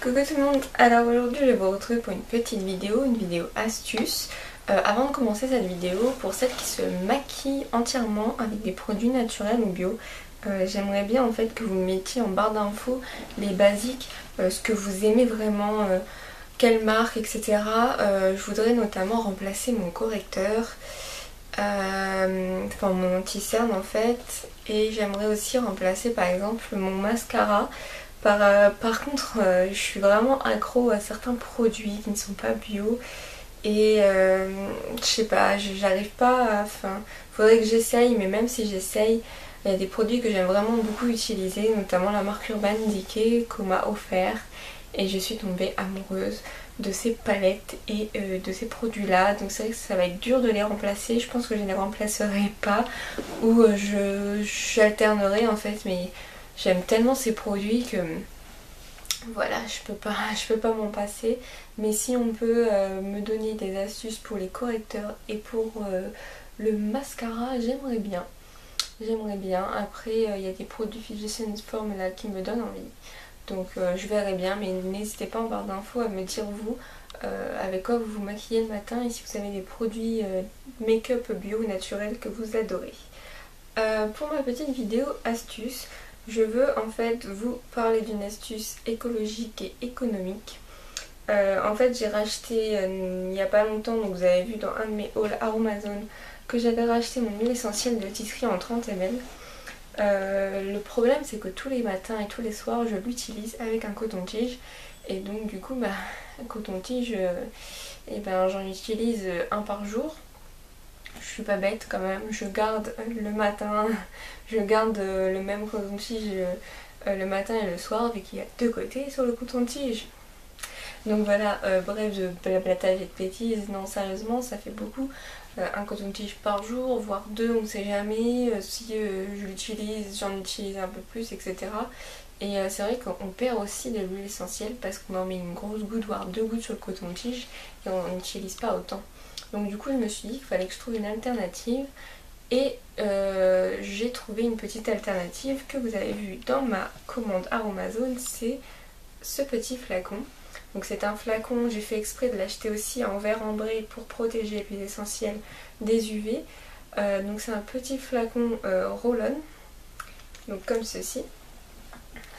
Coucou tout le monde, alors aujourd'hui je vais vous retrouver pour une petite vidéo, astuce. Avant de commencer cette vidéo, pour celles qui se maquillent entièrement avec des produits naturels ou bio, j'aimerais bien en fait que vous mettiez en barre d'infos les basiques, ce que vous aimez vraiment, quelle marque, etc. Je voudrais notamment remplacer mon correcteur, enfin mon anti-cerne en fait, et j'aimerais aussi remplacer par exemple mon mascara. Par contre, je suis vraiment accro à certains produits qui ne sont pas bio et je sais pas, j'arrive pas à... Enfin, faudrait que j'essaye, mais même si j'essaye, il y a des produits que j'aime vraiment beaucoup utiliser, notamment la marque Urban Decay qu'on m'a offert et je suis tombée amoureuse de ces palettes et de ces produits là, donc c'est vrai que ça va être dur de les remplacer. Je pense que je ne les remplacerai pas ou j'alternerai en fait, mais j'aime tellement ces produits que voilà, je peux pas m'en passer. Mais si on peut me donner des astuces pour les correcteurs et pour le mascara, j'aimerais bien. J'aimerais bien. Après, il y a des produits Physicians Formula qui me donnent envie. Donc je verrai bien, mais n'hésitez pas en barre d'infos à me dire vous avec quoi vous vous maquillez le matin et si vous avez des produits make-up bio ou naturels que vous adorez. Pour ma petite vidéo astuce, je veux en fait vous parler d'une astuce écologique et économique. En fait j'ai racheté il n'y a pas longtemps, donc vous avez vu dans un de mes hauls Aromazone que j'avais racheté mon huile essentielle de tisserie en 30 ml. Le problème c'est que tous les matins et tous les soirs je l'utilise avec un coton-tige et donc du coup un coton-tige et ben, j'en utilise un par jour. Je suis pas bête quand même, je garde le matin, je garde le même coton-tige le matin et le soir vu qu'il y a deux côtés sur le coton-tige. Donc voilà, bref de blablatage et de bêtises, non sérieusement ça fait beaucoup, un coton-tige par jour, voire deux, on sait jamais, si je l'utilise, j'en utilise un peu plus, etc. Et c'est vrai qu'on perd aussi de l'huile essentielle parce qu'on en met une grosse goutte, voire deux gouttes sur le coton-tige et on n'utilise pas autant. Donc du coup je me suis dit qu'il fallait que je trouve une alternative et j'ai trouvé une petite alternative que vous avez vue dans ma commande Aromazone, c'est ce petit flacon. Donc c'est un flacon, j'ai fait exprès de l'acheter aussi en verre ambré pour protéger l'huile essentielle des UV. Donc c'est un petit flacon roll-on, donc comme ceci.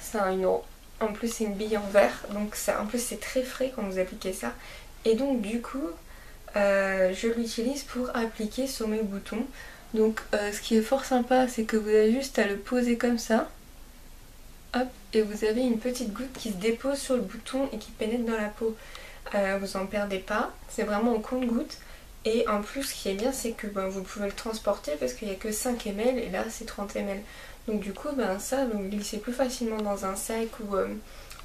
C'est un 1€. En plus c'est une bille en verre, donc ça, en plus c'est très frais quand vous appliquez ça. Et donc du coup je l'utilise pour appliquer sur mes boutons. Donc ce qui est fort sympa, c'est que vous avez juste à le poser comme ça. Hop, et vous avez une petite goutte qui se dépose sur le bouton et qui pénètre dans la peau. Vous en perdez pas, c'est vraiment au compte-goutte. Et en plus ce qui est bien, c'est que vous pouvez le transporter parce qu'il n'y a que 5 ml et là c'est 30 ml. Donc du coup ça vous le glissez plus facilement dans un sac ou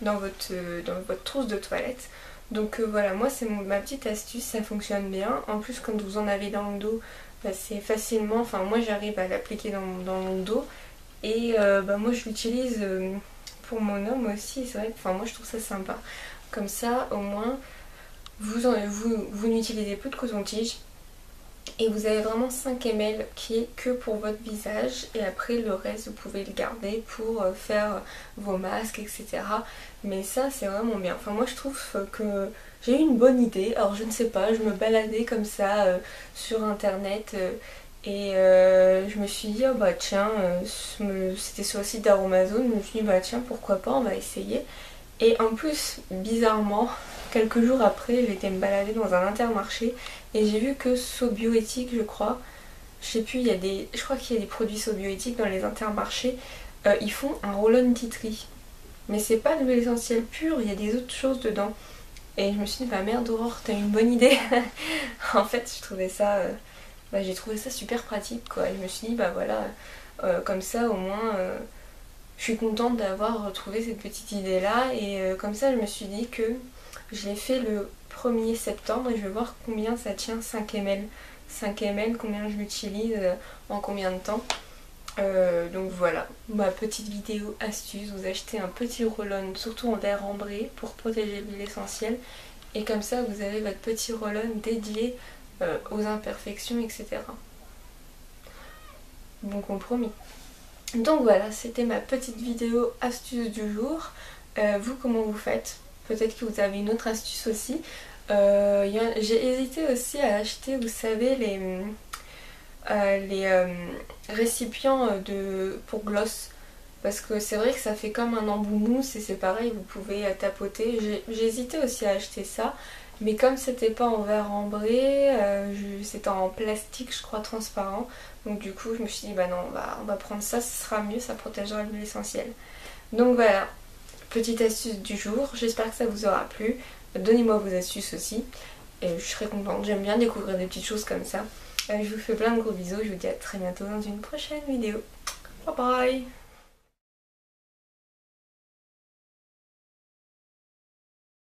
dans votre trousse de toilette. Donc voilà, moi c'est ma petite astuce, ça fonctionne bien. En plus quand vous en avez dans le dos, c'est facilement, enfin moi j'arrive à l'appliquer dans mon dos. Et moi je l'utilise pour mon homme aussi, c'est vrai que moi je trouve ça sympa. Comme ça au moins vous n'utilisez plus de coton-tige. Et vous avez vraiment 5 ml qui est que pour votre visage. Et après le reste vous pouvez le garder pour faire vos masques, etc. Mais ça c'est vraiment bien. Enfin moi je trouve que j'ai eu une bonne idée. Alors je ne sais pas, je me baladais comme ça sur internet et je me suis dit oh bah tiens, c'était sur le site d'Aromazone. Je me suis dit bah tiens pourquoi pas, on va essayer. Et en plus, bizarrement, quelques jours après, j'ai été me balader dans un Intermarché et j'ai vu que Sobioéthique, je crois, je sais plus, je crois qu'il y a des produits Sobioéthiques dans les Intermarchés, ils font un roll-on tea tree. Mais c'est pas de l'huile essentielle pure, il y a des autres choses dedans. Et je me suis dit, bah merde Aurore, t'as eu une bonne idée. En fait, j'ai trouvé ça super pratique quoi. Et je me suis dit, bah voilà, comme ça au moins... je suis contente d'avoir retrouvé cette petite idée là et comme ça je me suis dit que je l'ai fait le 1er septembre et je vais voir combien ça tient 5 ml. 5 ml, combien je l'utilise en combien de temps. Donc voilà, ma petite vidéo astuce, vous achetez un petit roll-on, surtout en verre ambré pour protéger l'huile essentielle et comme ça vous avez votre petit roll-on dédié aux imperfections, etc. Bon compromis. Donc voilà, c'était ma petite vidéo astuce du jour. Vous, comment vous faites? Peut-être que vous avez une autre astuce aussi. J'ai hésité aussi à acheter, vous savez, les récipients pour gloss. Parce que c'est vrai que ça fait comme un embout mousse et c'est pareil, vous pouvez tapoter. J'ai hésité aussi à acheter ça. Mais comme c'était pas en verre ambré, c'était en plastique je crois transparent. Donc du coup je me suis dit bah non on va prendre ça, ce sera mieux, ça protégera l'huile essentielle. Donc voilà, petite astuce du jour, j'espère que ça vous aura plu. Donnez-moi vos astuces aussi. Et je serai contente, j'aime bien découvrir des petites choses comme ça. Je vous fais plein de gros bisous, je vous dis à très bientôt dans une prochaine vidéo. Bye bye.